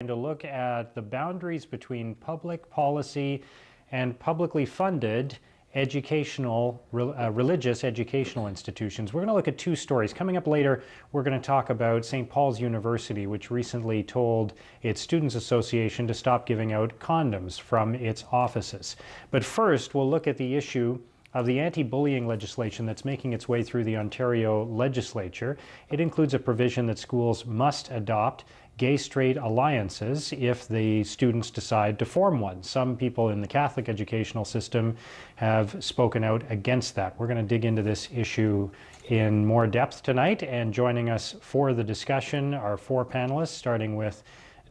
To look at the boundaries between public policy and publicly funded religious educational institutions. We're going to look at two stories. Coming up later, we're going to talk about St. Paul's University, which recently told its Students Association to stop giving out condoms from its offices. But first, we'll look at the issue of the anti-bullying legislation that's making its way through the Ontario legislature. It includes a provision that schools must adopt gay-straight alliances if the students decide to form one. Some people in the Catholic educational system have spoken out against that. We're going to dig into this issue in more depth tonight, and joining us for the discussion are four panelists, starting with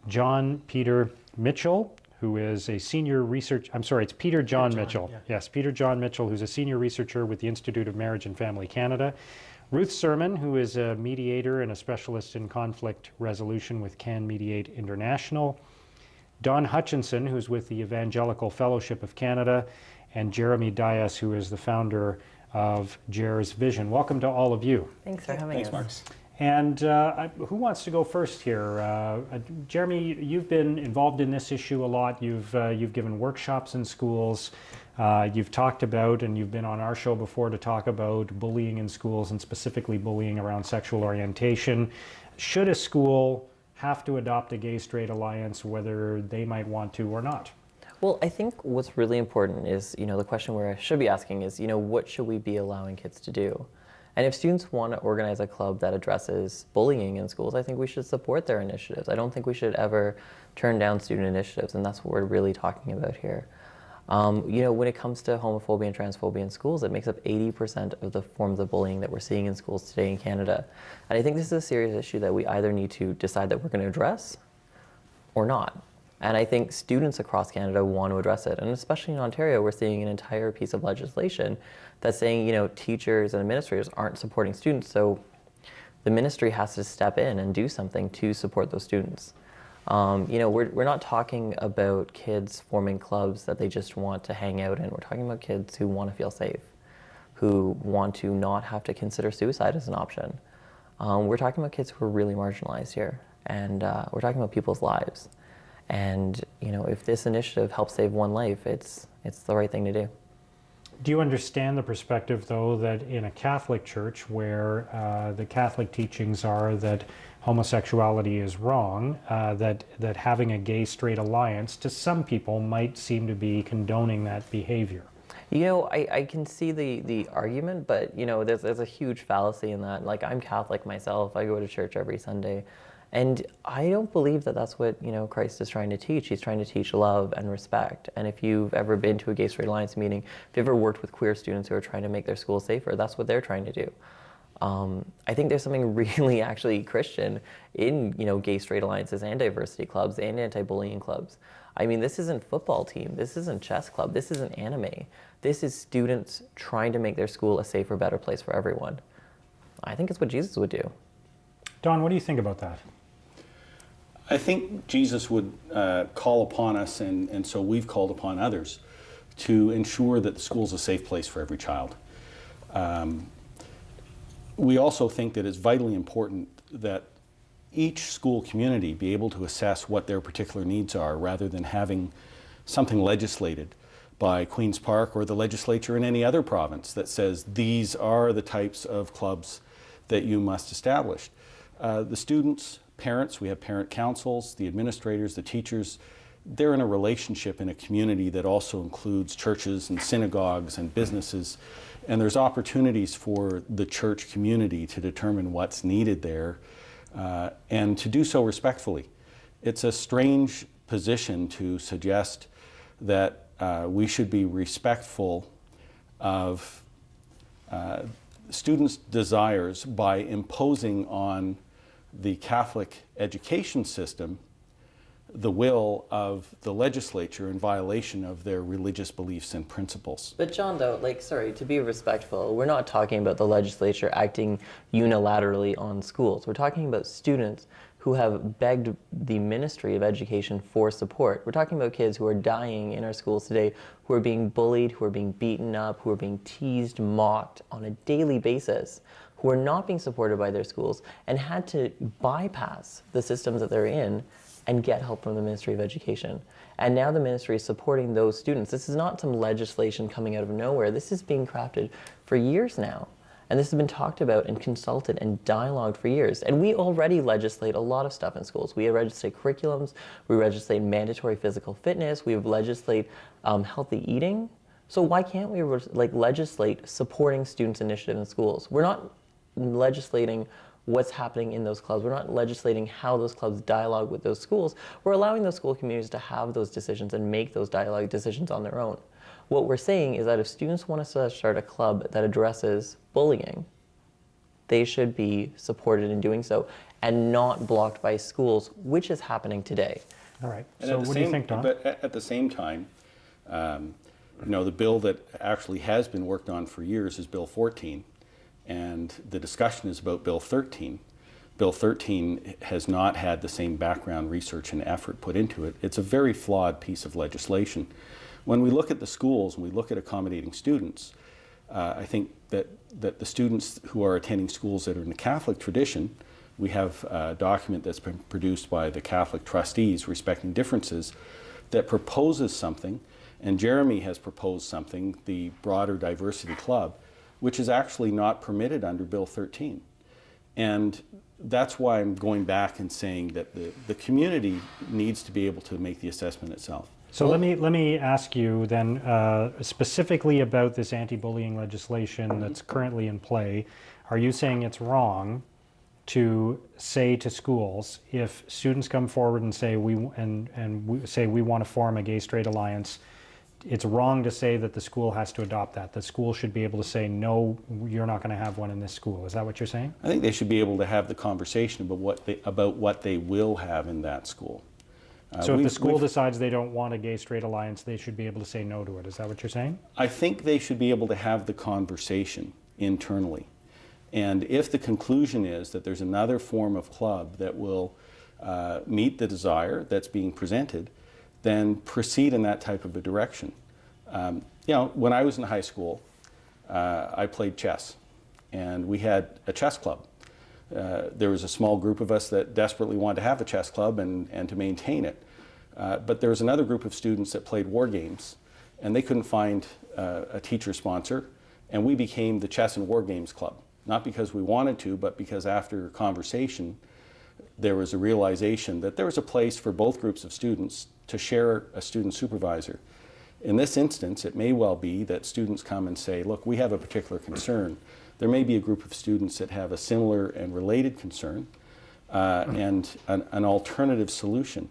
John Peter Mitchell, who is a senior research, it's Peter John Mitchell. Yeah. Yes, Peter John Mitchell, who's a senior researcher with the Institute of Marriage and Family Canada. Ruth Sirman, who is a mediator and a specialist in conflict resolution with Can Mediate International. Don Hutchinson, who's with the Evangelical Fellowship of Canada. And Jeremy Dias, who is the founder of Jer's Vision. Welcome to all of you. Thanks for having us. Thanks, Marks. And who wants to go first here? Jeremy, you've been involved in this issue a lot. You've given workshops in schools. You've talked about, and you've been on our show before to talk about bullying in schools, and specifically bullying around sexual orientation. Should a school have to adopt a gay-straight alliance, whether they might want to or not? Well, I think what's really important is, the question where I should be asking is, what should we be allowing kids to do? And if students want to organize a club that addresses bullying in schools, I think we should support their initiatives. I don't think we should ever turn down student initiatives, and that's what we're really talking about here. When it comes to homophobia and transphobia in schools, it makes up 80% of the forms of bullying that we're seeing in schools today in Canada. And I think this is a serious issue that we either need to decide that we're going to address or not. And I think students across Canada want to address it. And especially in Ontario, we're seeing an entire piece of legislation that's saying, teachers and administrators aren't supporting students. So the ministry has to step in and do something to support those students. We're not talking about kids forming clubs that they just want to hang out in. We're talking about kids who want to feel safe, who want to not have to consider suicide as an option. We're talking about kids who are really marginalized here. And we're talking about people's lives. And, if this initiative helps save one life, it's the right thing to do. Do you understand the perspective, though, that in a Catholic church where the Catholic teachings are that homosexuality is wrong, that having a gay-straight alliance to some people might seem to be condoning that behavior? I can see the argument, but, there's a huge fallacy in that. Like, I'm Catholic myself. I go to church every Sunday. And I don't believe that that's what, Christ is trying to teach. He's trying to teach love and respect. And if you've ever been to a Gay Straight Alliance meeting, if you've ever worked with queer students who are trying to make their school safer, that's what they're trying to do. I think there's something really actually Christian in, Gay Straight Alliances and diversity clubs and anti-bullying clubs. I mean, this isn't football team. This isn't chess club. This isn't anime. This is students trying to make their school a safer, better place for everyone. I think it's what Jesus would do. Don, what do you think about that? I think Jesus would call upon us, and so we've called upon others, to ensure that the school's a safe place for every child. We also think that it's vitally important that each school community be able to assess what their particular needs are, rather than having something legislated by Queen's Park or the legislature in any other province that says these are the types of clubs that you must establish. The students, parents, we have parent councils, the administrators, the teachers, they're in a relationship in a community that also includes churches and synagogues and businesses, and there's opportunities for the church community to determine what's needed there, and to do so respectfully. It's a strange position to suggest that we should be respectful of students' desires by imposing on the Catholic education system the will of the legislature in violation of their religious beliefs and principles. But John, though, to be respectful, we're not talking about the legislature acting unilaterally on schools. We're talking about students who have begged the Ministry of Education for support. We're talking about kids who are dying in our schools today, who are being bullied, who are being beaten up, who are being teased, mocked on a daily basis, who are not being supported by their schools and had to bypass the systems that they're in and get help from the Ministry of Education. And now the ministry is supporting those students. This is not some legislation coming out of nowhere. This is being crafted for years now. And this has been talked about and consulted and dialogued for years. And we already legislate a lot of stuff in schools. We legislate curriculums, we legislate mandatory physical fitness, we legislate healthy eating. So why can't we legislate supporting students' initiative in schools? We're not legislating what's happening in those clubs. We're not legislating how those clubs dialogue with those schools. We're allowing those school communities to have those decisions and make those dialogue decisions on their own. What we're saying is that if students want to start a club that addresses bullying, they should be supported in doing so and not blocked by schools, which is happening today. All right. So what do you think, Don? But at the same time, the bill that actually has been worked on for years is Bill 14, and the discussion is about Bill 13. Bill 13 has not had the same background research and effort put into it. It's a very flawed piece of legislation. When we look at the schools and we look at accommodating students, I think that the students who are attending schools that are in the Catholic tradition, we have a document that's been produced by the Catholic trustees respecting differences that proposes something, and Jeremy has proposed something, the broader diversity club, which is actually not permitted under Bill 13. And that's why I'm going back and saying that the community needs to be able to make the assessment itself. So let me ask you then specifically about this anti-bullying legislation that's currently in play. Are you saying it's wrong to say to schools, if students come forward and say we want to form a gay-straight alliance, it's wrong to say that the school has to adopt that? The school should be able to say, no, you're not going to have one in this school. Is that what you're saying? I think they should be able to have the conversation about what they will have in that school. So if the school decides they don't want a gay-straight alliance, they should be able to say no to it. Is that what you're saying? I think they should be able to have the conversation internally. And if the conclusion is that there's another form of club that will meet the desire that's being presented, then proceed in that type of a direction. When I was in high school, I played chess, and we had a chess club. There was a small group of us that desperately wanted to have a chess club and to maintain it. But there was another group of students that played war games, and they couldn't find a teacher sponsor, and we became the Chess and War Games Club. Not because we wanted to, but because after conversation, there was a realization that there was a place for both groups of students to share a student supervisor. In this instance, it may well be that students come and say, look, we have a particular concern. There may be a group of students that have a similar and related concern and an alternative solution.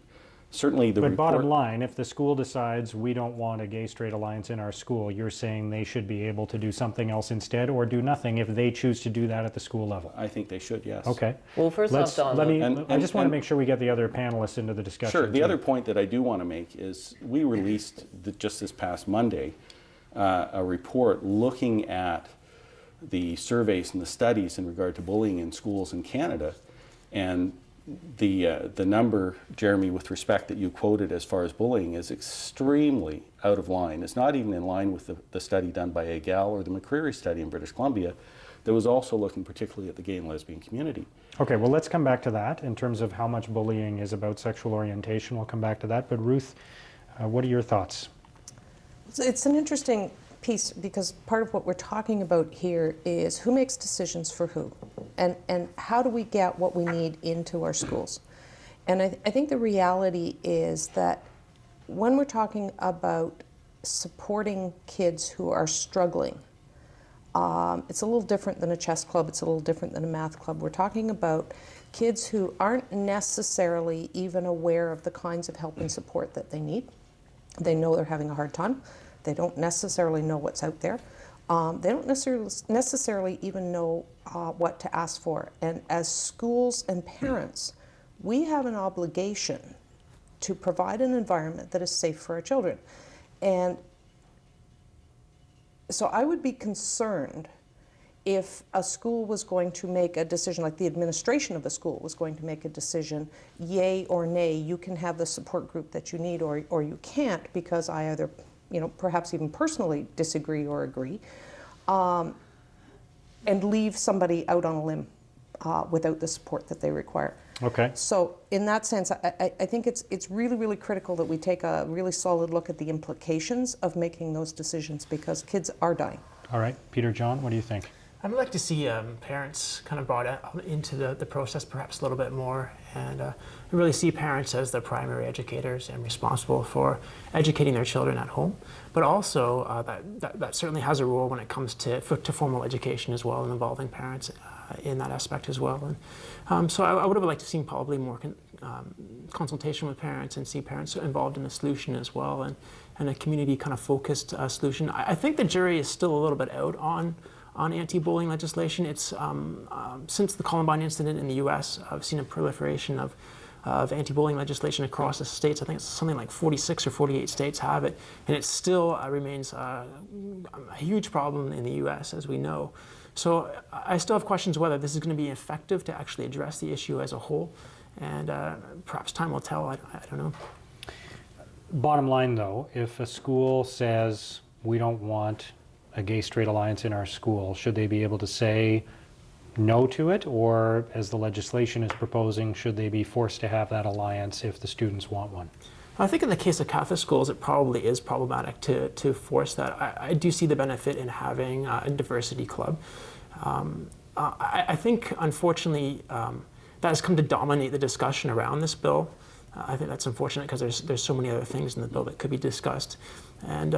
Certainly the But bottom line, if the school decides we don't want a gay-straight alliance in our school, you're saying they should be able to do something else instead, or do nothing if they choose to do that at the school level? I think they should, yes. Okay. Well, first off, Don, I just want to make sure we get the other panelists into the discussion. Sure. The too. other point that I do want to make is we released just this past Monday a report looking at the surveys and the studies in regard to bullying in schools in Canada, and the number, Jeremy, with respect that you quoted as far as bullying is extremely out of line. It's not even in line with the study done by AGAL or the McCreary study in British Columbia that was also looking particularly at the gay and lesbian community. Okay, well, let's come back to that in terms of how much bullying is about sexual orientation. We'll come back to that. But Ruth, what are your thoughts? It's an interesting piece, because part of what we're talking about here is who makes decisions for who, and how do we get what we need into our schools. And I think the reality is that when we're talking about supporting kids who are struggling, it's a little different than a chess club, it's a little different than a math club. We're talking about kids who aren't necessarily even aware of the kinds of help and support that they need. They know they're having a hard time. They don't necessarily know what's out there. They don't necessarily even know what to ask for. And as schools and parents, we have an obligation to provide an environment that is safe for our children. And so I would be concerned if a school was going to make a decision, like the administration of a school was going to make a decision, yay or nay, you can have the support group that you need, or you can't, because I either perhaps even personally disagree or agree, and leave somebody out on a limb without the support that they require. Okay. So in that sense, I think it's really, really critical that we take a really solid look at the implications of making those decisions, because kids are dying. All right. Peter, John, what do you think? I'd like to see parents kind of brought into the process perhaps a little bit more, and really see parents as the primary educators and responsible for educating their children at home, but also that certainly has a role when it comes to formal education as well, and involving parents in that aspect as well. And so I would have liked to see probably more consultation with parents, and see parents involved in the solution as well, and a community kind of focused solution. I think the jury is still a little bit out on anti-bullying legislation. It's since the Columbine incident in the U.S., I've seen a proliferation of anti-bullying legislation across the states. I think it's something like 46 or 48 states have it, and it still remains a huge problem in the U.S., as we know. So I still have questions whether this is going to be effective to actually address the issue as a whole, and perhaps time will tell. I don't know. Bottom line, though, if a school says we don't want a gay-straight alliance in our school, should they be able to say no to it, or, as the legislation is proposing, should they be forced to have that alliance if the students want one? I think in the case of Catholic schools, it probably is problematic to force that. I do see the benefit in having a diversity club. I think, unfortunately, that has come to dominate the discussion around this bill. I think that's unfortunate, because there's so many other things in the bill that could be discussed. And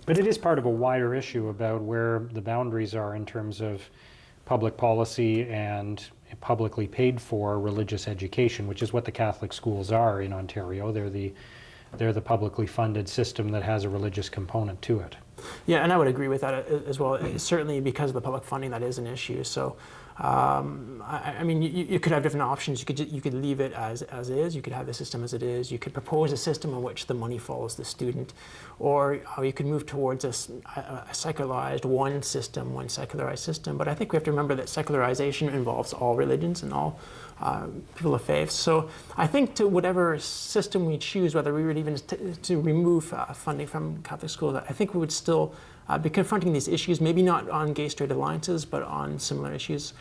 but it is part of a wider issue about where the boundaries are in terms of public policy and publicly paid for religious education, which is what the Catholic schools are in Ontario. They're the publicly funded system that has a religious component to it. yeah, and I would agree with that as well. Certainly, because of the public funding, that is an issue. So, I mean, you could have different options. You could leave it as is. You could have the system as it is. You could propose a system in which the money follows the student, or you could move towards a secularized one system, one secularized system. But I think we have to remember that secularization involves all religions and all people of faith. So I think to whatever system we choose, whether we would even to remove funding from Catholic schools, I think we would still be confronting these issues, maybe not on gay-straight alliances, but on similar issues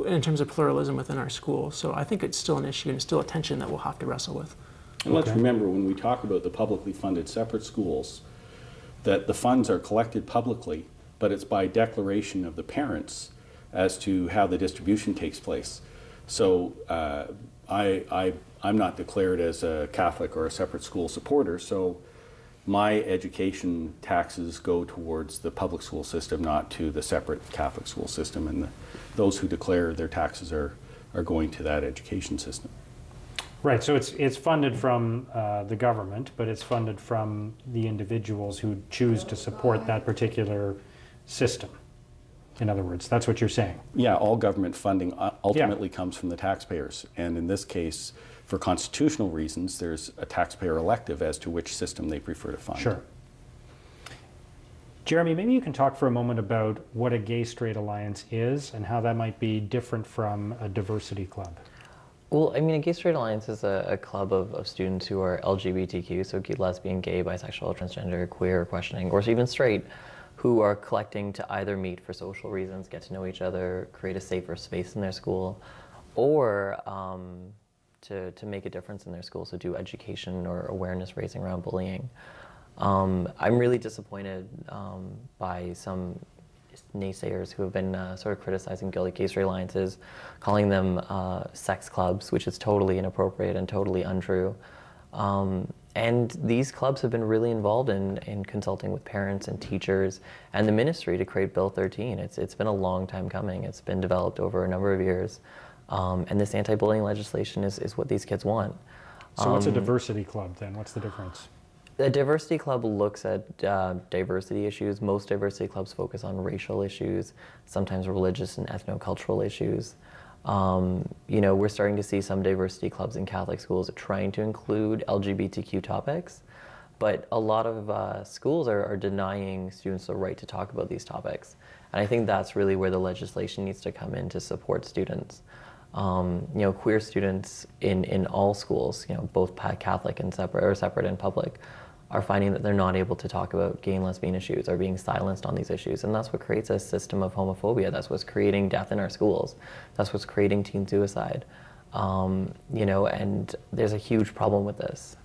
in terms of pluralism within our school. So I think it's still an issue and still a tension that we'll have to wrestle with. And let's remember, when we talk about the publicly funded separate schools, that the funds are collected publicly, but it's by declaration of the parents as to how the distribution takes place. So I'm not declared as a Catholic or a separate school supporter, so my education taxes go towards the public school system, not to the separate Catholic school system, and those who declare their taxes are going to that education system. Right, so it's funded from the government, but it's funded from the individuals who choose to support that particular system. In other words, that's what you're saying. Yeah, all government funding ultimately comes from the taxpayers, and in this case, for constitutional reasons, there's a taxpayer elective as to which system they prefer to fund. Sure. Jeremy, maybe you can talk for a moment about what a gay-straight alliance is and how that might be different from a diversity club. Well, I mean, a gay-straight alliance is a club of students who are LGBTQ, so lesbian, gay, bisexual, transgender, queer, questioning, or even straight, who are collecting to either meet for social reasons, get to know each other, create a safer space in their school, or to make a difference in their school, so do education or awareness raising around bullying. I'm really disappointed by some naysayers who have been sort of criticizing gay-straight alliances, calling them sex clubs, which is totally inappropriate and totally untrue. And these clubs have been really involved in consulting with parents and teachers and the ministry to create Bill 13. It's been a long time coming. It's been developed over a number of years. And this anti-bullying legislation is what these kids want. So what's a diversity club then? What's the difference? The diversity club looks at diversity issues. Most diversity clubs focus on racial issues, sometimes religious and ethnocultural issues. You know, we're starting to see some diversity clubs in Catholic schools trying to include LGBTQ topics, but a lot of schools are denying students the right to talk about these topics. And I think that's really where the legislation needs to come in to support students. You know, queer students in all schools, you know, both Catholic and separate and public, are finding that they're not able to talk about gay and lesbian issues, are being silenced on these issues. And that's what creates a system of homophobia. That's what's creating death in our schools. That's what's creating teen suicide. You know, and there's a huge problem with this.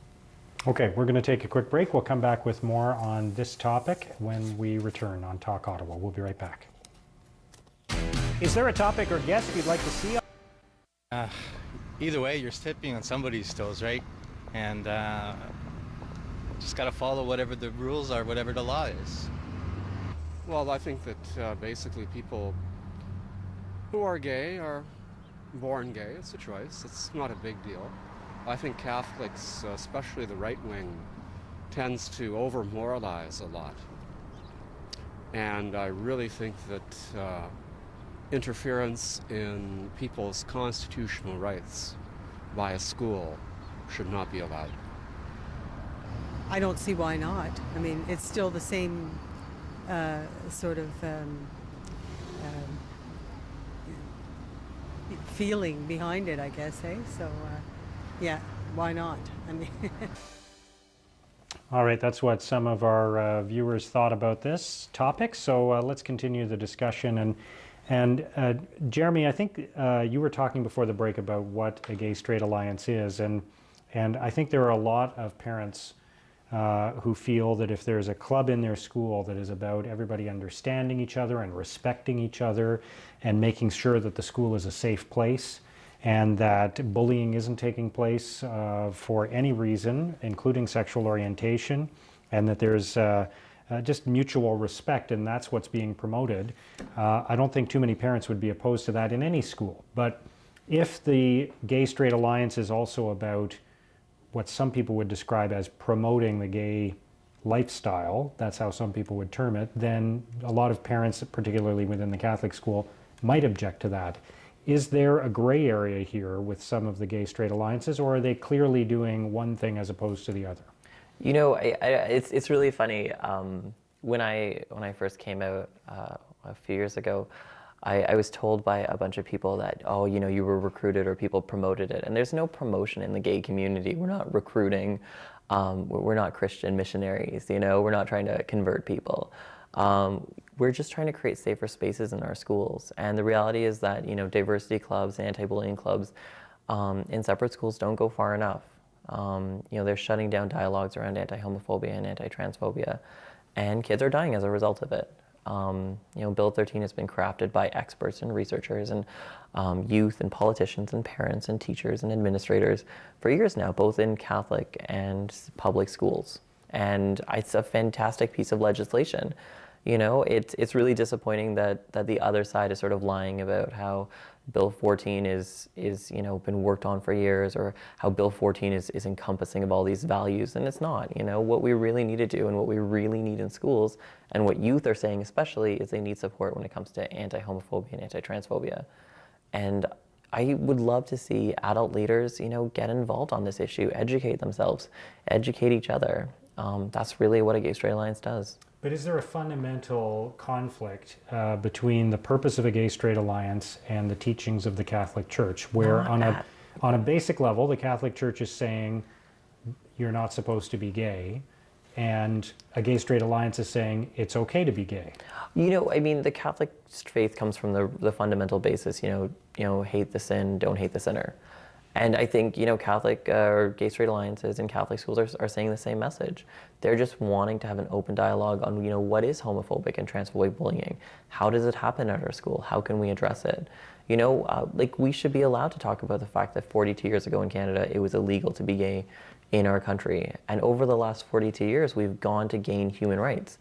Okay, we're going to take a quick break. We'll come back with more on this topic when we return on Talk Ottawa. We'll be right back. Is there a topic or guest you'd like to see? Either way, you're stepping on somebody's toes, right? And just got to follow whatever the rules are, whatever the law is. Well, I think that basically people who are gay are born gay. It's a choice. It's not a big deal. I think Catholics, especially the right wing, tends to over-moralize a lot. And I really think that interference in people's constitutional rights by a school should not be allowed. I don't see why not. I mean, it's still the same sort of feeling behind it, I guess, eh? So, yeah, why not? I mean, All right, that's what some of our viewers thought about this topic. So let's continue the discussion. And Jeremy, I think you were talking before the break about what a gay-straight alliance is, and I think there are a lot of parents who feel that if there's a club in their school that is about everybody understanding each other and respecting each other and making sure that the school is a safe place and that bullying isn't taking place for any reason, including sexual orientation, and that there's just mutual respect, and that's what's being promoted. I don't think too many parents would be opposed to that in any school. But if the gay-straight alliance is also about what some people would describe as promoting the gay lifestyle, that's how some people would term it, then a lot of parents, particularly within the Catholic school, might object to that. Is there a gray area here with some of the gay-straight alliances, or are they clearly doing one thing as opposed to the other? You know, it's really funny. When I first came out a few years ago, I was told by a bunch of people that, oh, you know, you were recruited or people promoted it. And there's no promotion in the gay community. We're not recruiting. We're not Christian missionaries, you know. We're not trying to convert people. We're just trying to create safer spaces in our schools. And the reality is that, you know, diversity clubs and anti-bullying clubs in separate schools don't go far enough. You know, they're shutting down dialogues around anti-homophobia and anti-transphobia, and kids are dying as a result of it. You know, Bill 13 has been crafted by experts and researchers and youth and politicians and parents and teachers and administrators for years now, both in Catholic and public schools. And it's a fantastic piece of legislation. You know, it's really disappointing that the other side is sort of lying about how Bill 14 is you know, been worked on for years, or how Bill 14 is encompassing of all these values, and it's not. You know, what we really need to do and what we really need in schools, and what youth are saying especially, is they need support when it comes to anti-homophobia and anti-transphobia. And I would love to see adult leaders, you know, get involved on this issue, educate themselves, educate each other. That's really what a gay-straight alliance does. But is there a fundamental conflict between the purpose of a gay-straight alliance and the teachings of the Catholic Church, where on a basic level, the Catholic Church is saying you're not supposed to be gay, and a gay-straight alliance is saying it's okay to be gay? You know, I mean, the Catholic faith comes from the fundamental basis, you know, hate the sin, don't hate the sinner. And I think, you know, Catholic or gay-straight alliances in Catholic schools are saying the same message. They're just wanting to have an open dialogue on, you know, what is homophobic and transphobic bullying? How does it happen at our school? How can we address it? You know, like, we should be allowed to talk about the fact that 42 years ago in Canada, it was illegal to be gay in our country. And over the last 42 years, we've gone to gain human rights.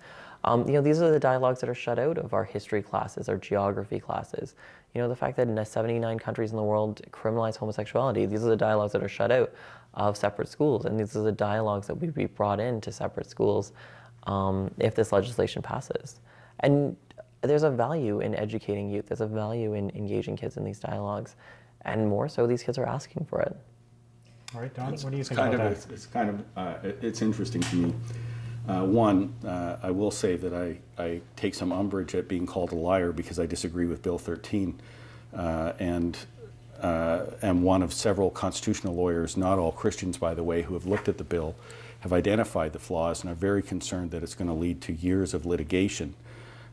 You know, these are the dialogues that are shut out of our history classes, our geography classes. You know, the fact that in 79 countries in the world criminalize homosexuality, these are the dialogues that are shut out of separate schools. And these are the dialogues that would be brought into separate schools if this legislation passes. And there's a value in educating youth. There's a value in engaging kids in these dialogues. And more so, these kids are asking for it. All right, Don, what do you think about that? It's interesting to me. One, I will say that I take some umbrage at being called a liar because I disagree with Bill 13, and am one of several constitutional lawyers, not all Christians by the way, who have looked at the bill, have identified the flaws, and are very concerned that it's going to lead to years of litigation.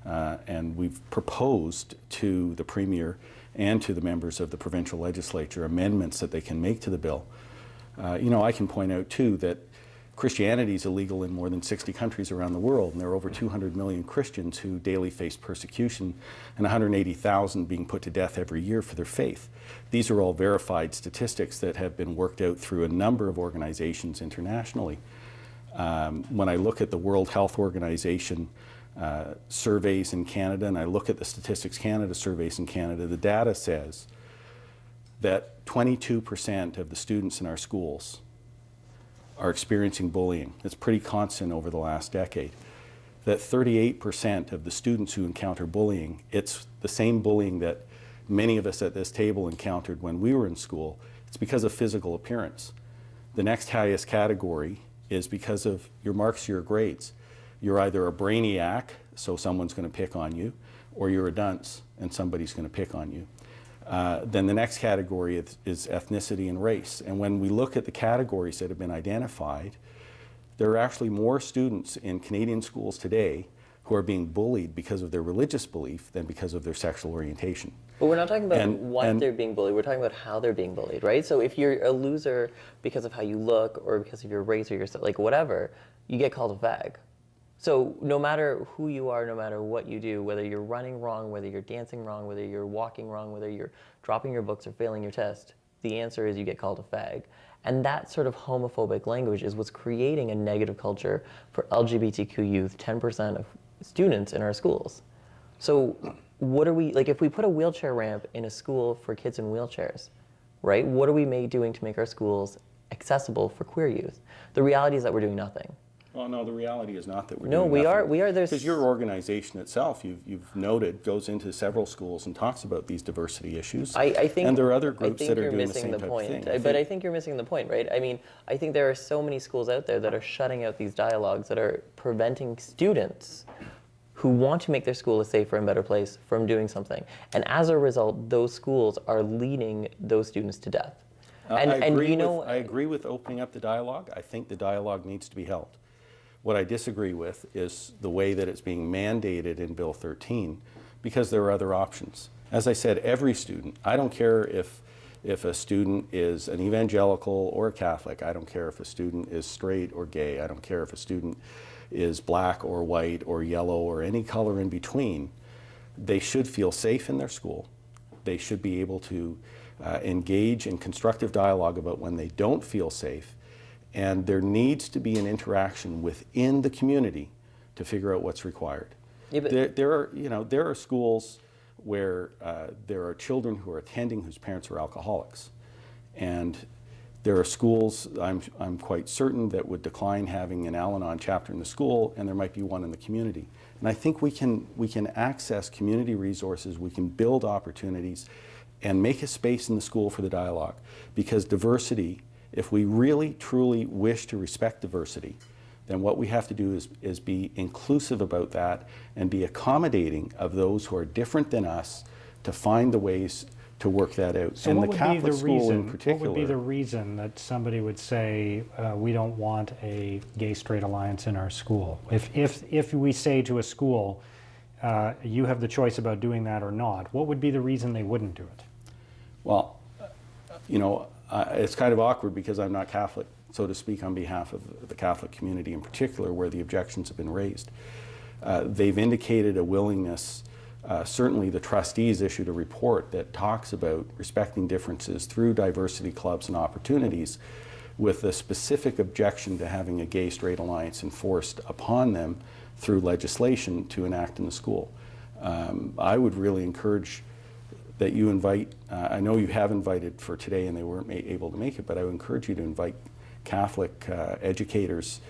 And we've proposed to the Premier and to the members of the provincial legislature amendments that they can make to the bill. You know, I can point out too that Christianity is illegal in more than 60 countries around the world, and there are over 200 million Christians who daily face persecution, and 180,000 being put to death every year for their faith. These are all verified statistics that have been worked out through a number of organizations internationally. When I look at the World Health Organization surveys in Canada, and I look at the Statistics Canada surveys in Canada, the data says that 22% of the students in our schools are experiencing bullying. It's pretty constant over the last decade. That 38% of the students who encounter bullying, it's the same bullying that many of us at this table encountered when we were in school. It's because of physical appearance. The next highest category is because of your marks, your grades. You're either a brainiac, so someone's going to pick on you, or you're a dunce, and somebody's going to pick on you. Then the next category is ethnicity and race. And when we look at the categories that have been identified, there are actually more students in Canadian schools today who are being bullied because of their religious belief than because of their sexual orientation. But we're not talking about why they're being bullied. We're talking about how they're being bullied, right? So if you're a loser because of how you look or because of your race or your, like, whatever, you get called a fag. So no matter who you are, no matter what you do, whether you're running wrong, whether you're dancing wrong, whether you're walking wrong, whether you're dropping your books or failing your test, the answer is you get called a fag. And that sort of homophobic language is what's creating a negative culture for LGBTQ youth, 10% of students in our schools. So what are we, like, if we put a wheelchair ramp in a school for kids in wheelchairs, right, what are we doing to make our schools accessible for queer youth? The reality is that we're doing nothing. Well, no, the reality is not that we're no, doing we nothing. are. Because your organization itself, you've noted, goes into several schools and talks about these diversity issues. I think, and there are other groups that are doing the same type point. of thing. But I think you're missing the point, right? I mean, I think there are so many schools out there that are shutting out these dialogues, that are preventing students who want to make their school a safer and better place from doing something. And as a result, those schools are leading those students to death. I agree with opening up the dialogue. I think the dialogue needs to be held. What I disagree with is the way that it's being mandated in Bill 13, because there are other options. As I said, every student, I don't care if a student is an evangelical or a Catholic, I don't care if a student is straight or gay, I don't care if a student is black or white or yellow or any color in between, they should feel safe in their school. They should be able to engage in constructive dialogue about when they don't feel safe. And there needs to be an interaction within the community to figure out what's required. Yeah, there are schools where there are children who are attending whose parents are alcoholics, and there are schools I'm quite certain that would decline having an Al-Anon chapter in the school, and there might be one in the community. And I think we can access community resources, we can build opportunities, and make a space in the school for the dialogue, because diversity. If we really, truly wish to respect diversity, then what we have to do is be inclusive about that and be accommodating of those who are different than us to find the ways to work that out. So and what the would Catholic be the school reason, in particular. what would be the reason that somebody would say, we don't want a gay-straight alliance in our school? If we say to a school, you have the choice about doing that or not, what would be the reason they wouldn't do it? Well, you know, it's kind of awkward because I'm not Catholic, so to speak, on behalf of the Catholic community in particular, where the objections have been raised. They've indicated a willingness, certainly the trustees issued a report that talks about respecting differences through diversity clubs and opportunities, with a specific objection to having a gay-straight alliance enforced upon them through legislation to enact in the school. I would really encourage that you invite, I know you have invited for today and they weren't able to make it, but I would encourage you to invite Catholic educators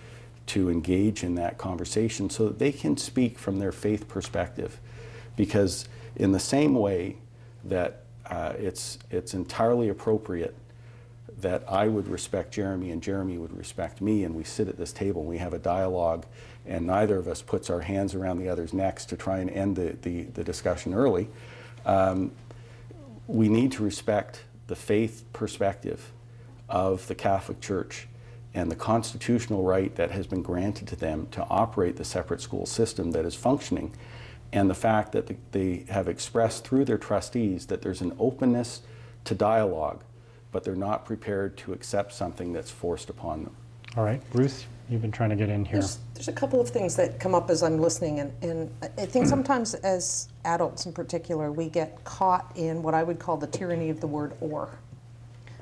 to engage in that conversation so that they can speak from their faith perspective. Because in the same way that it's entirely appropriate that I would respect Jeremy and Jeremy would respect me, and we sit at this table and we have a dialogue and neither of us puts our hands around the other's necks to try and end the discussion early, we need to respect the faith perspective of the Catholic Church and the constitutional right that has been granted to them to operate the separate school system that is functioning. and the fact that they have expressed through their trustees that there's an openness to dialogue, but they're not prepared to accept something that's forced upon them. All right, Ruth, you've been trying to get in here. There's a couple of things that come up as I'm listening, and I think sometimes as adults in particular, we get caught in what I would call the tyranny of the word or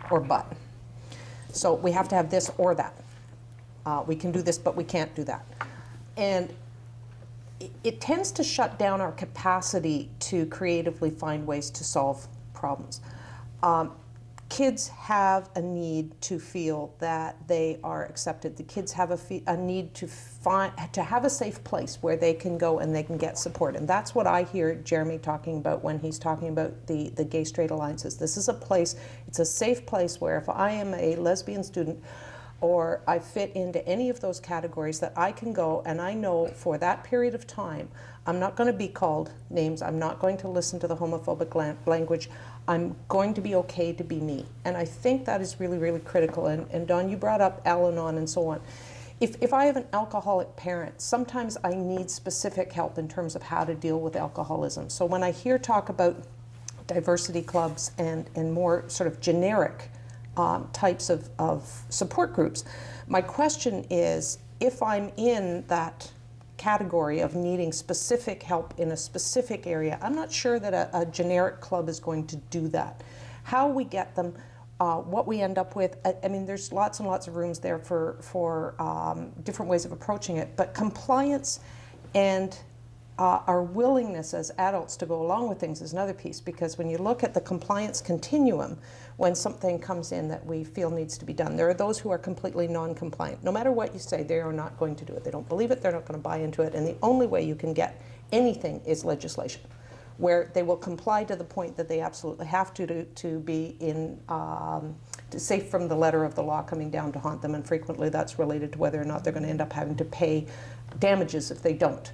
but. So we have to have this or that. We can do this, but we can't do that. And it tends to shut down our capacity to creatively find ways to solve problems. Kids have a need to feel that they are accepted. The kids have a need to have a safe place where they can go and they can get support. And that's what I hear Jeremy talking about when he's talking about the gay straight alliances. This is a place, it's a safe place where if I am a lesbian student or I fit into any of those categories, that I can go and I know for that period of time, I'm not going to be called names, I'm not going to listen to the homophobic language, I'm going to be okay to be me. And I think that is really, really critical. And Don, you brought up Al-Anon and so on. If I have an alcoholic parent, sometimes I need specific help in terms of how to deal with alcoholism. So when I hear talk about diversity clubs and more sort of generic types of support groups, my question is, if I'm in that category of needing specific help in a specific area, I'm not sure that a generic club is going to do that. How we get them, what we end up with, I mean, there's lots and lots of rooms there for different ways of approaching it, but compliance and our willingness as adults to go along with things is another piece, because when you look at the compliance continuum, when something comes in that we feel needs to be done, there are those who are completely non-compliant. No matter what you say, they are not going to do it. They don't believe it, they're not going to buy into it, and the only way you can get anything is legislation, where they will comply to the point that they absolutely have to be in safe from the letter of the law coming down to haunt them, and frequently that's related to whether or not they're going to end up having to pay damages if they don't.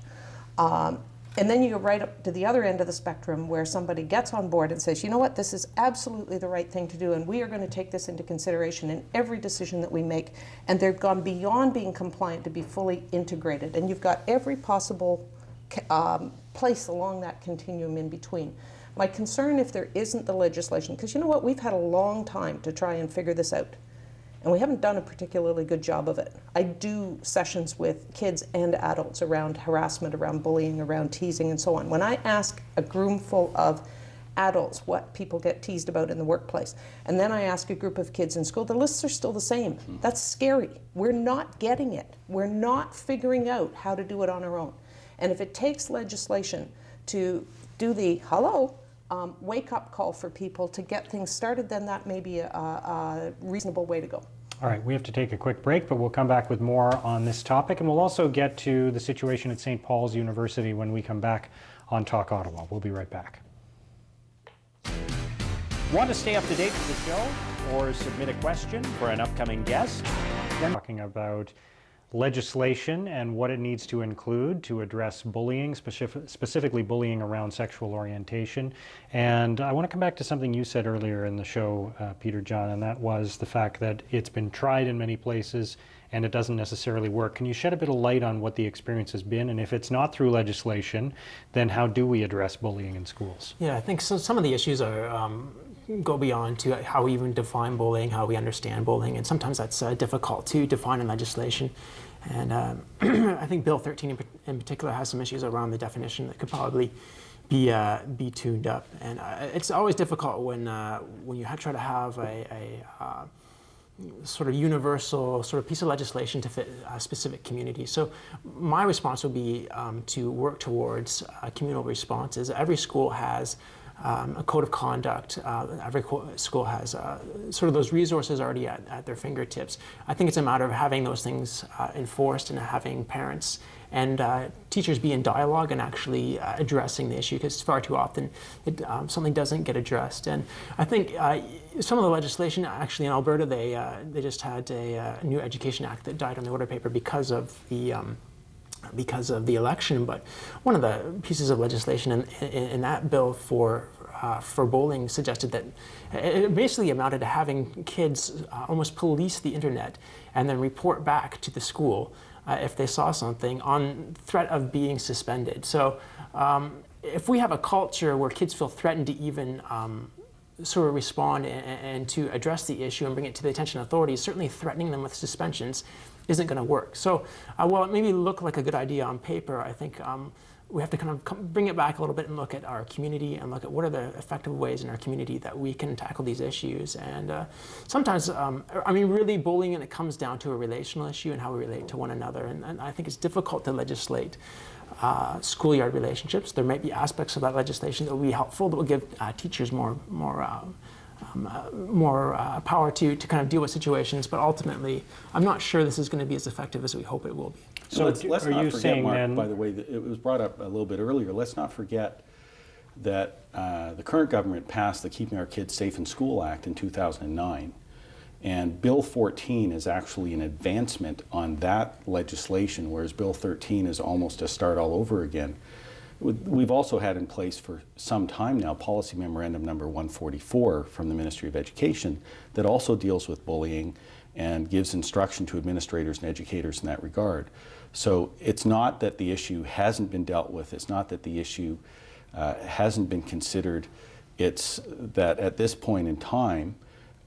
And then you go right up to the other end of the spectrum where somebody gets on board and says, you know what, this is absolutely the right thing to do, and we are going to take this into consideration in every decision that we make. And they've gone beyond being compliant to be fully integrated. And you've got every possible place along that continuum in between. My concern, if there isn't the legislation, because you know what, we've had a long time to try and figure this out. And we haven't done a particularly good job of it. I do sessions with kids and adults around harassment, around bullying, around teasing, and so on. When I ask a room full of adults what people get teased about in the workplace, and then I ask a group of kids in school, the lists are still the same. That's scary. We're not getting it. We're not figuring out how to do it on our own. And if it takes legislation to do the wake-up call for people to get things started, then that may be a reasonable way to go. All right, we have to take a quick break, but we'll come back with more on this topic, and we'll also get to the situation at St. Paul's University when we come back on Talk Ottawa. We'll be right back. Want to stay up to date with the show or submit a question for an upcoming guest? Then talking about legislation and what it needs to include to address bullying, specifically bullying around sexual orientation. And I want to come back to something you said earlier in the show, Peter John, and that was the fact that it's been tried in many places and it doesn't necessarily work. Can you shed a bit of light on what the experience has been? And if it's not through legislation, then how do we address bullying in schools? Yeah, I think some of the issues are go beyond to how we even define bullying, how we understand bullying, and sometimes that's difficult to define in legislation. And I think Bill 13 in particular has some issues around the definition that could probably be tuned up. And it's always difficult when you try to have a sort of universal sort of piece of legislation to fit a specific community. So my response would be to work towards communal responses. Every school has a code of conduct. Every school has sort of those resources already at their fingertips. I think it's a matter of having those things enforced and having parents and teachers be in dialogue and actually addressing the issue, because far too often something doesn't get addressed. And I think some of the legislation, actually in Alberta, they just had a new Education Act that died on the order paper because of the election. But one of the pieces of legislation in that bill for bullying suggested that it basically amounted to having kids almost police the internet and then report back to the school if they saw something on threat of being suspended. So if we have a culture where kids feel threatened to even sort of respond and to address the issue and bring it to the attention of authorities, certainly threatening them with suspensions isn't going to work. So while it maybe look like a good idea on paper, I think we have to kind of bring it back a little bit and look at our community and look at what are the effective ways in our community that we can tackle these issues. And sometimes, I mean, really bullying, and it comes down to a relational issue and how we relate to one another. And I think it's difficult to legislate schoolyard relationships. There might be aspects of that legislation that will be helpful, that will give teachers more power to kind of deal with situations, but ultimately, I'm not sure this is going to be as effective as we hope it will be. So let's are not you forget, saying Mark, then, by the way, that it was brought up a little bit earlier, let's not forget that the current government passed the Keeping Our Kids Safe in School Act in 2009, and Bill 14 is actually an advancement on that legislation, whereas Bill 13 is almost a start all over again. We've also had in place for some time now Policy Memorandum number 144 from the Ministry of Education that also deals with bullying and gives instruction to administrators and educators in that regard. So it's not that the issue hasn't been dealt with, it's not that the issue hasn't been considered, it's that at this point in time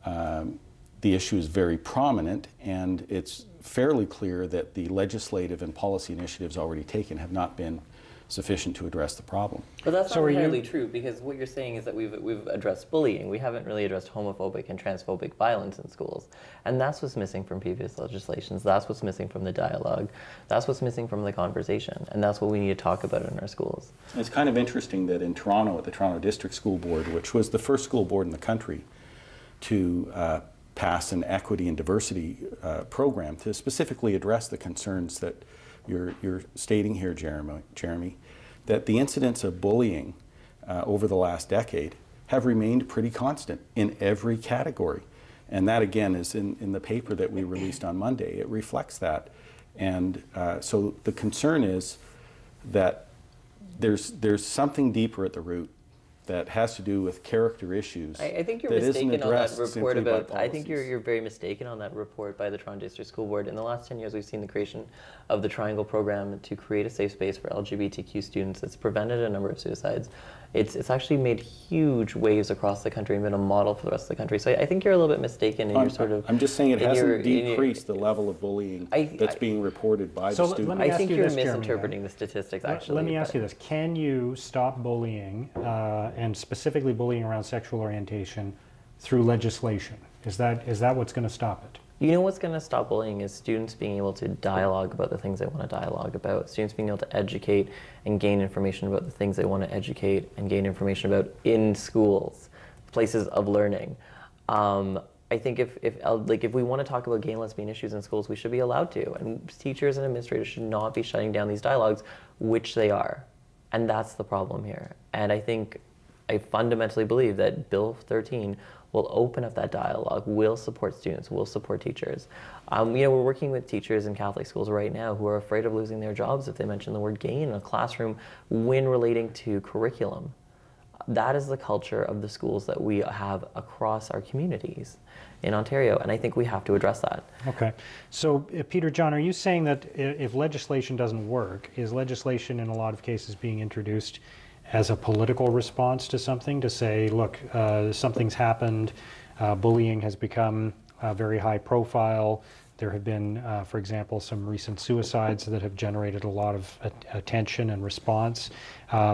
the issue is very prominent, and it's fairly clear that the legislative and policy initiatives already taken have not been sufficient to address the problem. But that's So not are you- entirely true, because what you're saying is that we've addressed bullying. We haven't really addressed homophobic and transphobic violence in schools. And that's what's missing from previous legislations. That's what's missing from the dialogue. That's what's missing from the conversation. And that's what we need to talk about in our schools. It's kind of interesting that in Toronto, at the Toronto District School Board, which was the first school board in the country to pass an equity and diversity program to specifically address the concerns that you're stating here, Jeremy, that the incidents of bullying over the last decade have remained pretty constant in every category. And that, again, is in the paper that we released on Monday. It reflects that. And so the concern is that there's something deeper at the root that has to do with character issues. I think you're that isn't mistaken on that addressed report simply by about. I think policies. you're very mistaken on that report by the Toronto District School Board. In the last 10 years, we've seen the creation of the Triangle program to create a safe space for LGBTQ students. It's prevented a number of suicides. It's actually made huge waves across the country and been a model for the rest of the country. So I think you're a little bit mistaken in your sort of. I'm just saying it in hasn't your- decreased the level of bullying that's being reported by So the let students. me I ask think you you're this, Jeremy, misinterpreting the statistics, actually. Let me ask but- you this. Can you stop bullying, and specifically bullying around sexual orientation, through legislation? Is that what's going to stop it? You know what's going to stop bullying is students being able to dialogue about the things they want to dialogue about. Students being able to educate and gain information about the things they want to educate and gain information about in schools, places of learning. I think if we want to talk about gay and lesbian issues in schools, we should be allowed to. And teachers and administrators should not be shutting down these dialogues, which they are. And that's the problem here. And I fundamentally believe that Bill 13 will open up that dialogue, will support students, will support teachers. We're working with teachers in Catholic schools right now who are afraid of losing their jobs if they mention the word gay in a classroom when relating to curriculum. That is the culture of the schools that we have across our communities in Ontario, and I think we have to address that. Okay. So, Peter John, are you saying that if legislation doesn't work, is legislation in a lot of cases being introduced as a political response to something, to say, look, something's happened, bullying has become very high profile, there have been, for example, some recent suicides that have generated a lot of attention and response,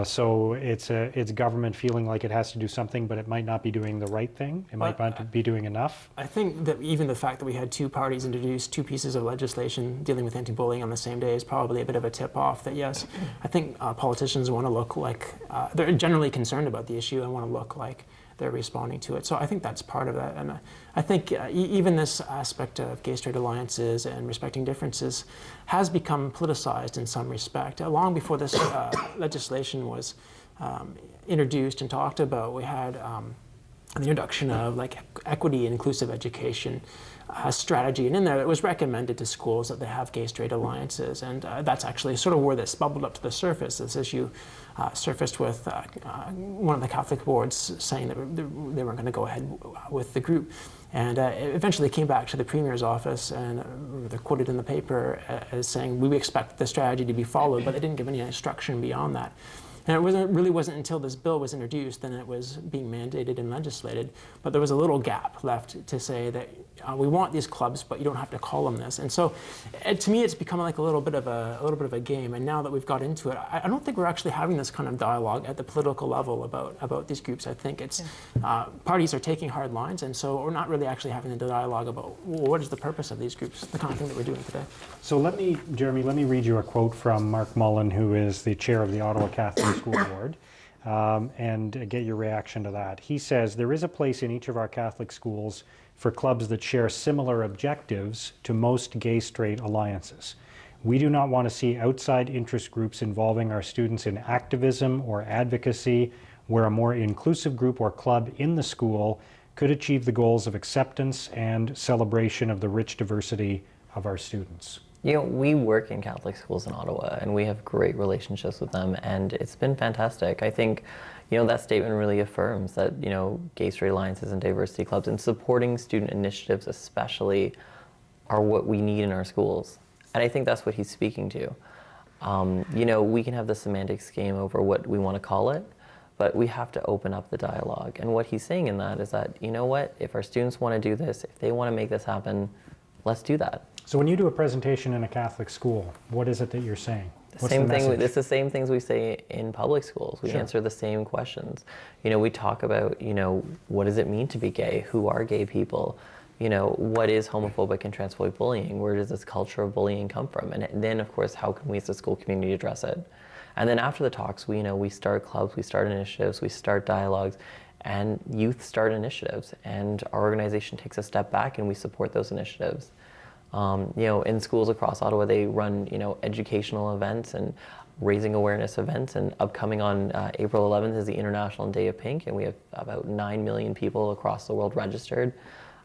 so it's government feeling like it has to do something, but it might not be doing the right thing, it might not be doing enough? I think that even the fact that we had two parties introduce two pieces of legislation dealing with anti-bullying on the same day is probably a bit of a tip-off that, yes, I think politicians want to look like, they're generally concerned about the issue and want to look like they're responding to it. So I think that's part of that. And I think even this aspect of gay-straight alliances and respecting differences has become politicized in some respect. Long before this legislation was introduced and talked about, we had the introduction of equity and inclusive education strategy, and in there it was recommended to schools that they have gay-straight alliances, and that's actually sort of where this bubbled up to the surface. This issue surfaced with one of the Catholic boards saying that they weren't going to go ahead with the group. And it eventually came back to the Premier's office, and they're quoted in the paper as saying, we expect the strategy to be followed, but they didn't give any instruction beyond that. And it really wasn't until this bill was introduced and it was being mandated and legislated, but there was a little gap left to say that we want these clubs, but you don't have to call them this. And so, to me, it's become like a little bit of a game. And now that we've got into it, I don't think we're actually having this kind of dialogue at the political level about these groups. I think it's parties are taking hard lines, and so we're not really actually having the dialogue about, well, what is the purpose of these groups, the kind of thing that we're doing today. So Jeremy, let me read you a quote from Mark Mullen, who is the chair of the Ottawa Catholic School Board, and get your reaction to that. He says, there is a place in each of our Catholic schools for clubs that share similar objectives to most gay-straight alliances. We do not want to see outside interest groups involving our students in activism or advocacy, where a more inclusive group or club in the school could achieve the goals of acceptance and celebration of the rich diversity of our students. You know, we work in Catholic schools in Ottawa, and we have great relationships with them, and it's been fantastic. I think, you know, that statement really affirms that, you know, gay-straight alliances and diversity clubs and supporting student initiatives especially are what we need in our schools. And I think that's what he's speaking to. You know, we can have the semantics game over what we want to call it, but we have to open up the dialogue. And what he's saying in that is that, you know what, if our students want to do this, if they want to make this happen, let's do that. So when you do a presentation in a Catholic school, what is it that you're saying? It's the same things we say in public schools. We answer the same questions. You know, we talk about, you know, what does it mean to be gay? Who are gay people? You know, what is homophobic and transphobic bullying? Where does this culture of bullying come from? And then, of course, how can we as a school community address it? And then after the talks, we start clubs, we start initiatives, we start dialogues, and youth start initiatives. And our organization takes a step back and we support those initiatives. You know, in schools across Ottawa, they run, you know, educational events and raising awareness events, and upcoming on April 11th is the International Day of Pink, and we have about 9 million people across the world registered.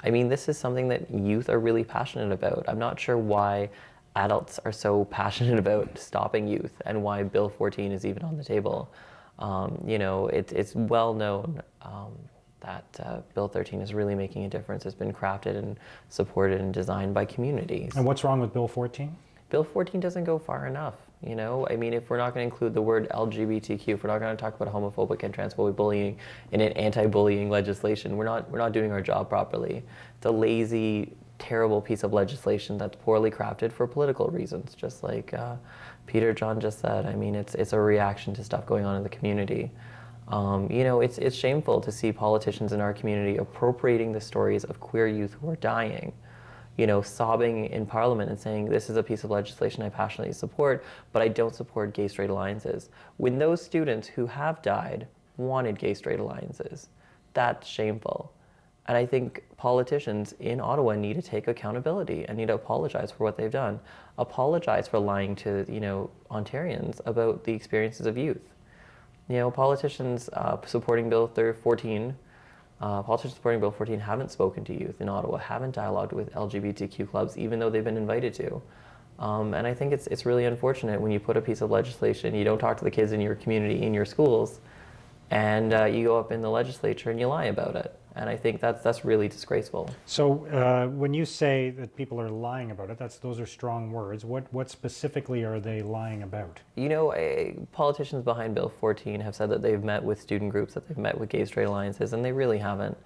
I mean, this is something that youth are really passionate about. I'm not sure why adults are so passionate about stopping youth and why Bill 14 is even on the table. You know, it's well known that Bill 13 is really making a difference. It's been crafted and supported and designed by communities. And what's wrong with Bill 14? Bill 14 doesn't go far enough. You know, I mean, if we're not going to include the word LGBTQ, if we're not going to talk about homophobic and transphobic bullying in an anti-bullying legislation, we're not doing our job properly. It's a lazy, terrible piece of legislation that's poorly crafted for political reasons, just like Peter John just said. I mean, it's a reaction to stuff going on in the community. You know, it's shameful to see politicians in our community appropriating the stories of queer youth who are dying, you know, sobbing in Parliament and saying, this is a piece of legislation I passionately support, but I don't support gay-straight alliances. When those students who have died wanted gay-straight alliances, that's shameful. And I think politicians in Ottawa need to take accountability and need to apologize for what they've done. Apologize for lying to, you know, Ontarians about the experiences of youth. You know, politicians supporting Bill 14 haven't spoken to youth in Ottawa, haven't dialogued with LGBTQ clubs, even though they've been invited to. And I think it's really unfortunate when you put a piece of legislation, you don't talk to the kids in your community, in your schools, and you go up in the legislature and you lie about it. And I think that's really disgraceful. So when you say that people are lying about it, those are strong words. What specifically are they lying about? You know, politicians behind Bill 14 have said that they've met with student groups, that they've met with gay-straight alliances, and they really haven't.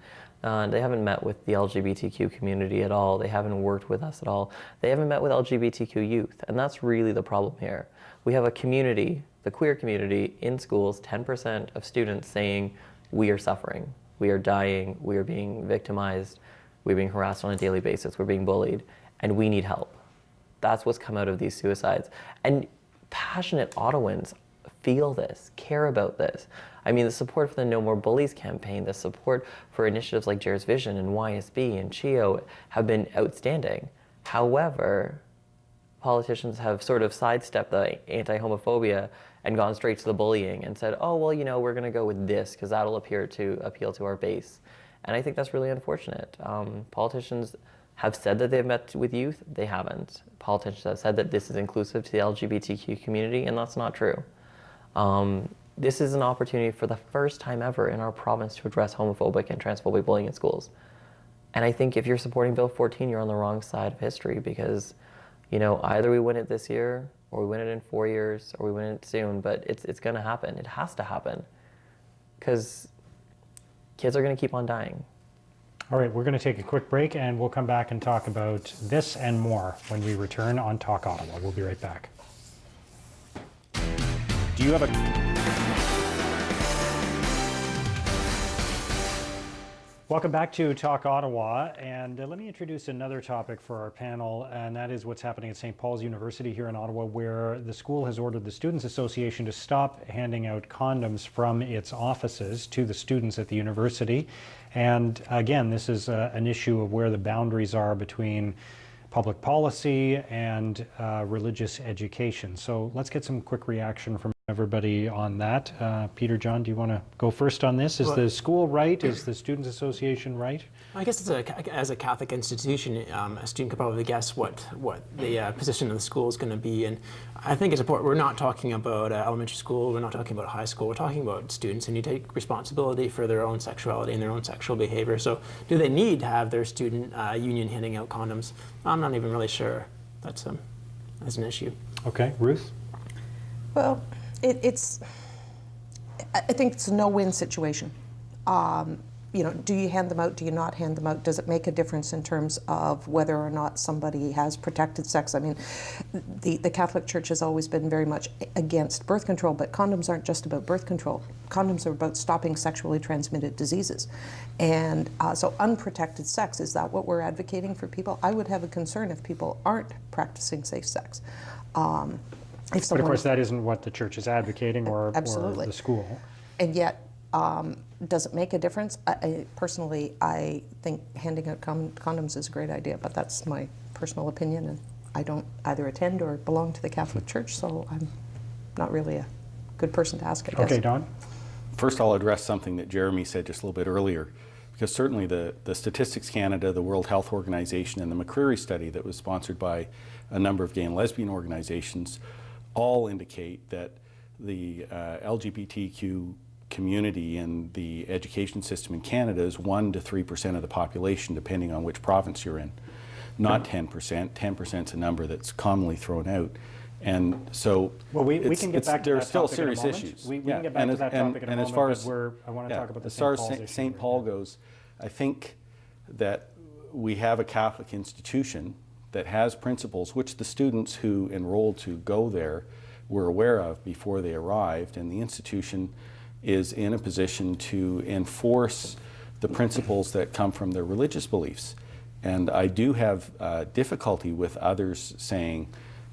They haven't met with the LGBTQ community at all. They haven't worked with us at all. They haven't met with LGBTQ youth, and that's really the problem here. We have a community, the queer community, in schools, 10% of students saying, we are suffering. We are dying, we are being victimized, we're being harassed on a daily basis, we're being bullied, and we need help. That's what's come out of these suicides. And passionate Ottawans feel this, care about this. I mean, the support for the No More Bullies campaign, the support for initiatives like Jared's Vision and YSB and CHEO have been outstanding. However, politicians have sort of sidestepped the anti-homophobia and gone straight to the bullying and said, oh, well, you know, we're going to go with this because that'll appeal to our base. And I think that's really unfortunate. Politicians have said that they've met with youth. They haven't. Politicians have said that this is inclusive to the LGBTQ community, and that's not true. This is an opportunity for the first time ever in our province to address homophobic and transphobic bullying in schools. And I think if you're supporting Bill 14, you're on the wrong side of history, because, either we win it this year, or we win it in 4 years, or we win it soon, but it's going to happen. It has to happen, because kids are going to keep on dying. All right, we're going to take a quick break, and we'll come back and talk about this and more when we return on Talk Ottawa. We'll be right back. Do you have a... Welcome back to Talk Ottawa, and let me introduce another topic for our panel, and that is what's happening at St. Paul's University here in Ottawa, where the school has ordered the Students' Association to stop handing out condoms from its offices to the students at the university. And again, this is an issue of where the boundaries are between public policy and religious education. So let's get some quick reaction from everybody on that. Peter, John, do you want to go first on this? Is the school right? Is the Students' Association right? I guess as a Catholic institution, a student could probably guess what the position of the school is going to be. And I think it's important. We're not talking about elementary school. We're not talking about high school. We're talking about students, and you take responsibility for their own sexuality and their own sexual behavior. So do they need to have their student union handing out condoms? I'm not even really sure that's an issue. Okay, Ruth? Well, I think it's a no-win situation. Do you hand them out? Do you not hand them out? Does it make a difference in terms of whether or not somebody has protected sex? I mean, the Catholic Church has always been very much against birth control, but condoms aren't just about birth control. Condoms are about stopping sexually transmitted diseases. And so unprotected sex, is that what we're advocating for people? I would have a concern if people aren't practicing safe sex. But of course, that isn't what the church is advocating, or the school. And yet, does it make a difference? Personally, I think handing out condoms is a great idea, but that's my personal opinion, and I don't either attend or belong to the Catholic Church, so I'm not really a good person to ask, I guess. Okay, Don? First, I'll address something that Jeremy said just a little bit earlier, because certainly the Statistics Canada, the World Health Organization, and the McCreary study that was sponsored by a number of gay and lesbian organizations all indicate that the LGBTQ community in the education system in Canada is 1% to 3% of the population, depending on which province you're in. Not 10%. 10% is a number that's commonly thrown out. And so, well, we can get back to that still topic serious in a moment. issues. We can get back to that topic in a moment, as far as, I want to talk about the as far St. Paul's as St. Paul goes, I think that we have a Catholic institution that has principles which the students who enrolled to go there were aware of before they arrived, and the institution is in a position to enforce the principles that come from their religious beliefs. And I do have difficulty with others saying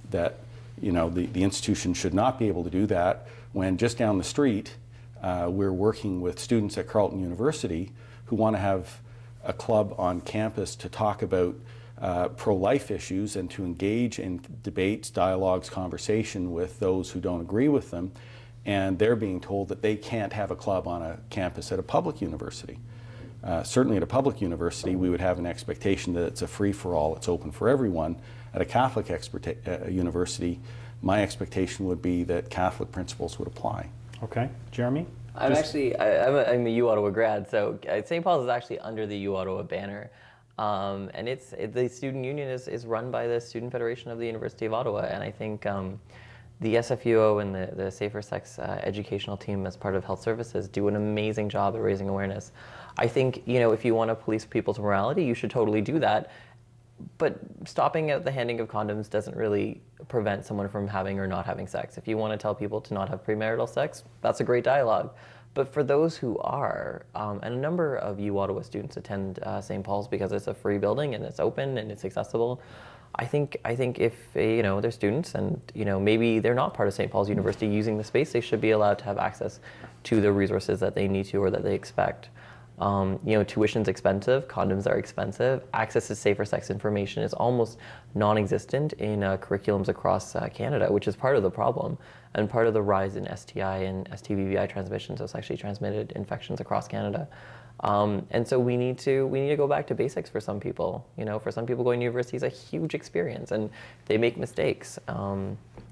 that the institution should not be able to do that, when just down the street we're working with students at Carleton University who want to have a club on campus to talk about pro-life issues and to engage in debates, dialogues, conversation with those who don't agree with them, and they're being told that they can't have a club on a campus at a public university. Certainly at a public university, we would have an expectation that it's a free-for-all, it's open for everyone. At a Catholic university, my expectation would be that Catholic principles would apply. Okay, Jeremy? I'm a U Ottawa grad, so St. Paul's is actually under the U Ottawa banner. And the student union is run by the Student Federation of the University of Ottawa, and I think the SFUO and the Safer Sex educational team as part of health services do an amazing job at raising awareness. I think, if you want to police people's morality, you should totally do that. But stopping at the handing of condoms doesn't really prevent someone from having or not having sex. If you want to tell people to not have premarital sex, that's a great dialogue. But for those who are, and a number of U Ottawa students attend St. Paul's because it's a free building and it's open and it's accessible. I think if they're students and maybe they're not part of St. Paul's University using the space, they should be allowed to have access to the resources that they need to or that they expect. Tuition's expensive, condoms are expensive, access to safer sex information is almost non-existent in curriculums across Canada, which is part of the problem and part of the rise in STI and STVVI transmissions of sexually transmitted infections across Canada. And so we need to go back to basics for some people. You know, for some people, going to university is a huge experience, and they make mistakes.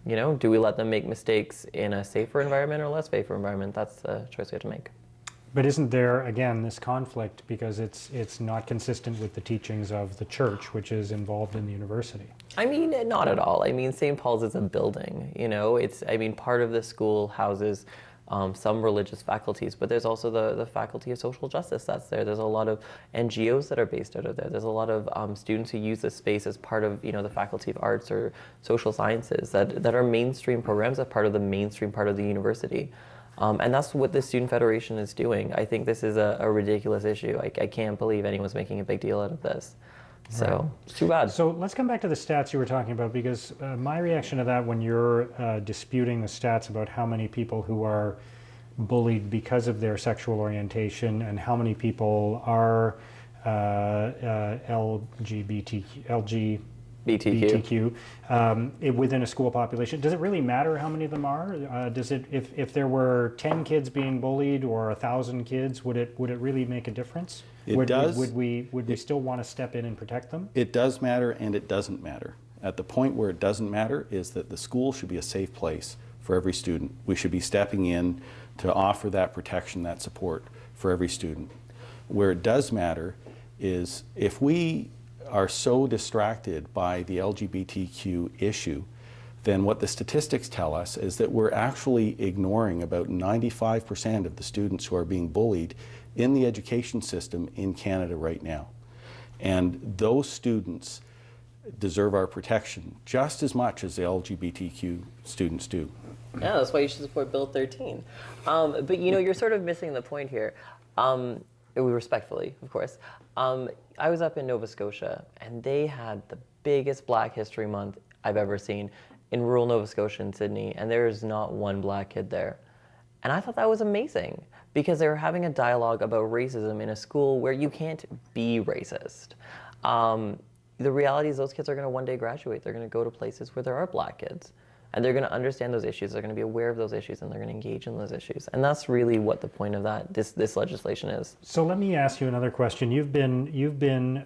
You know, do we let them make mistakes in a safer environment or less safer environment? That's the choice we have to make. But isn't there, again, this conflict because it's not consistent with the teachings of the church, which is involved in the university? I mean, not at all. I mean, St. Paul's is a building, you know. Part of the school houses some religious faculties, but there's also the Faculty of Social Justice that's there. There's a lot of NGOs that are based out of there. There's a lot of students who use this space as part of, you know, the Faculty of Arts or Social Sciences that are mainstream programs, that part of the mainstream part of the university. And that's what the Student Federation is doing. I think this is a ridiculous issue. I can't believe anyone's making a big deal out of this. So, right. It's too bad. So let's come back to the stats you were talking about, because my reaction to that when you're disputing the stats about how many people who are bullied because of their sexual orientation and how many people are LGBTQ within a school population. Does it really matter how many of them are? Does it, if there were 10 kids being bullied or 1,000 kids, would it really make a difference? It does. Would we still want to step in and protect them? It does matter, and it doesn't matter. At the point where it doesn't matter is that the school should be a safe place for every student. We should be stepping in to offer that protection, that support for every student. Where it does matter is if we are so distracted by the LGBTQ issue, then what the statistics tell us is that we're actually ignoring about 95% of the students who are being bullied in the education system in Canada right now. And those students deserve our protection just as much as the LGBTQ students do. Yeah, that's why you should support Bill 13. But you know, you're sort of missing the point here. Respectfully, of course. I was up in Nova Scotia, and they had the biggest Black History Month I've ever seen in rural Nova Scotia in Sydney, and there is not one Black kid there. And I thought that was amazing, because they were having a dialogue about racism in a school where you can't be racist. The reality is those kids are going to one day graduate. They're going to go to places where there are Black kids. And they're going to understand those issues. They're going to be aware of those issues, and they're going to engage in those issues. And that's really what the point of this legislation is. So let me ask you another question. You've been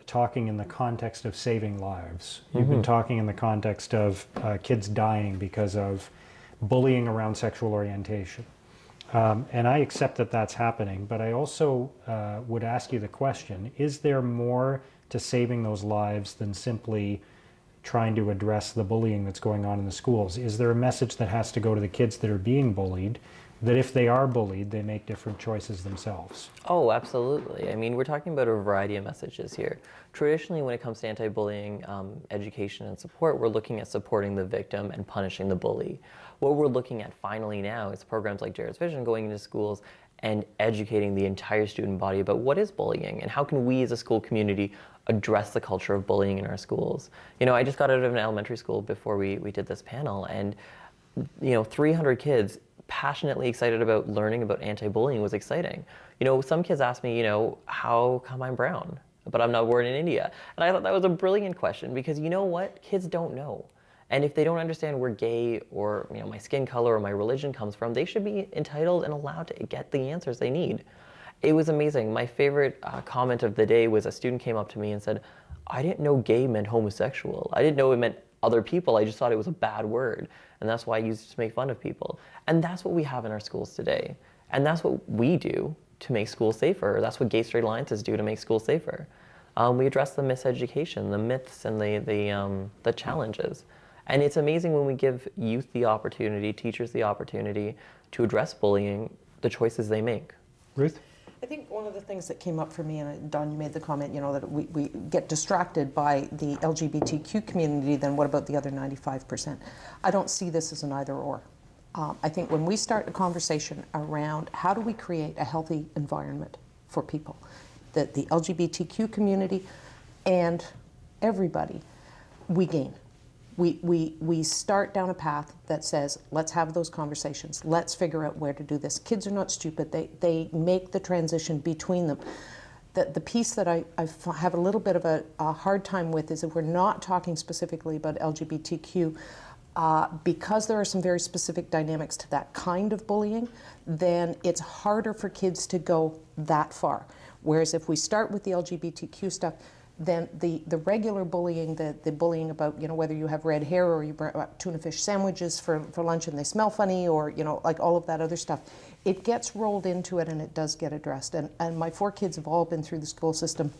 talking in the context of saving lives. You've been talking in the context of kids dying because of bullying around sexual orientation. And I accept that that's happening, but I also would ask you the question, is there more to saving those lives than simply trying to address the bullying that's going on in the schools? Is there a message that has to go to the kids that are being bullied, that if they are bullied, they make different choices themselves? Oh, absolutely. I mean, we're talking about a variety of messages here. Traditionally, when it comes to anti-bullying education and support, we're looking at supporting the victim and punishing the bully. What we're looking at finally now is programs like Jared's Vision going into schools and educating the entire student body about what is bullying and how can we as a school community address the culture of bullying in our schools. You know, I just got out of an elementary school before we did this panel, and 300 kids passionately excited about learning about anti-bullying was exciting. You know, some kids asked me, how come I'm brown, but I'm not born in India? And I thought that was a brilliant question, because you know what? Kids don't know. And if they don't understand where gay or my skin color or my religion comes from, they should be entitled and allowed to get the answers they need. It was amazing. My favorite comment of the day was a student came up to me and said, I didn't know gay meant homosexual. I didn't know it meant other people. I just thought it was a bad word. And that's why I used it to make fun of people. And that's what we have in our schools today. And that's what we do to make schools safer. That's what Gay Straight Alliances do to make schools safer. We address the miseducation, the myths, and the challenges. And it's amazing when we give youth the opportunity, teachers the opportunity to address bullying, the choices they make. Ruth? I think one of the things that came up for me, and Don, you made the comment, that we get distracted by the LGBTQ community, then what about the other 95%? I don't see this as an either or. I think when we start a conversation around how do we create a healthy environment for people, that the LGBTQ community and everybody, we gain. We start down a path that says, let's have those conversations. Let's figure out where to do this. Kids are not stupid. They make the transition between them. The piece that I have a little bit of a hard time with is if we're not talking specifically about LGBTQ, because there are some very specific dynamics to that kind of bullying, then it's harder for kids to go that far. Whereas if we start with the LGBTQ stuff, then the regular bullying, the bullying about, you know, whether you have red hair or you bring tuna fish sandwiches for lunch and they smell funny, or, you know, like all of that other stuff, it gets rolled into it and it does get addressed. And my 4 kids have all been through the school system.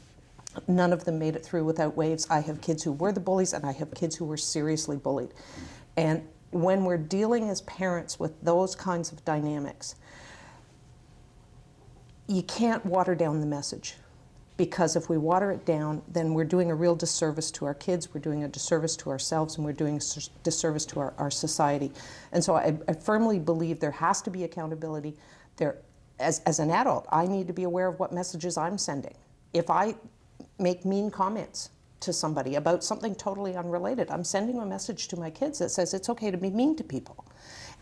None of them made it through without waves. I have kids who were the bullies and I have kids who were seriously bullied. And when we're dealing as parents with those kinds of dynamics, you can't water down the message. Because if we water it down, then we're doing a real disservice to our kids, we're doing a disservice to ourselves, and we're doing a disservice to our society. And so I firmly believe there has to be accountability. As an adult, I need to be aware of what messages I'm sending. If I make mean comments to somebody about something totally unrelated, I'm sending a message to my kids that says it's okay to be mean to people.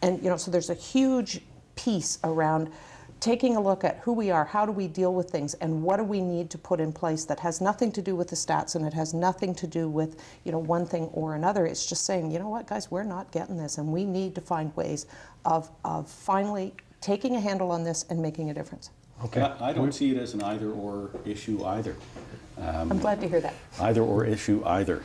And, you know, so there's a huge piece around taking a look at who we are, how do we deal with things, and what do we need to put in place that has nothing to do with the stats, and it has nothing to do with, you know, one thing or another. It's just saying, you know what, guys, we're not getting this, and we need to find ways of finally taking a handle on this and making a difference. Okay. I don't see it as an either-or issue either. I'm glad to hear that. Either-or issue either.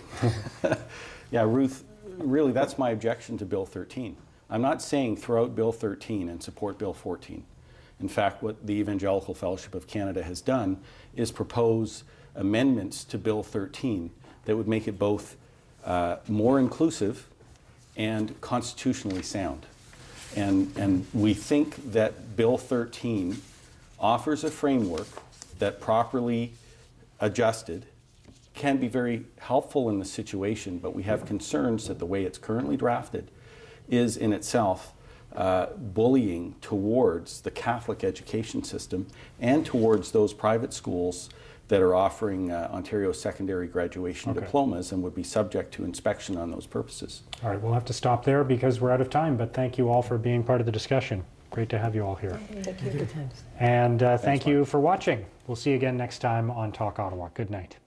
Yeah, Ruth, really that's my objection to Bill 13. I'm not saying throw out Bill 13 and support Bill 14. In fact, what the Evangelical Fellowship of Canada has done is propose amendments to Bill 13 that would make it both more inclusive and constitutionally sound. And we think that Bill 13 offers a framework that properly adjusted can be very helpful in the situation, but we have concerns that the way it's currently drafted is in itself bullying towards the Catholic education system and towards those private schools that are offering Ontario secondary graduation diplomas and would be subject to inspection on those purposes. All right, we'll have to stop there because we're out of time, but thank you all for being part of the discussion. Great to have you all here. Thank you. And thank you for watching. We'll see you again next time on Talk Ottawa. Good night.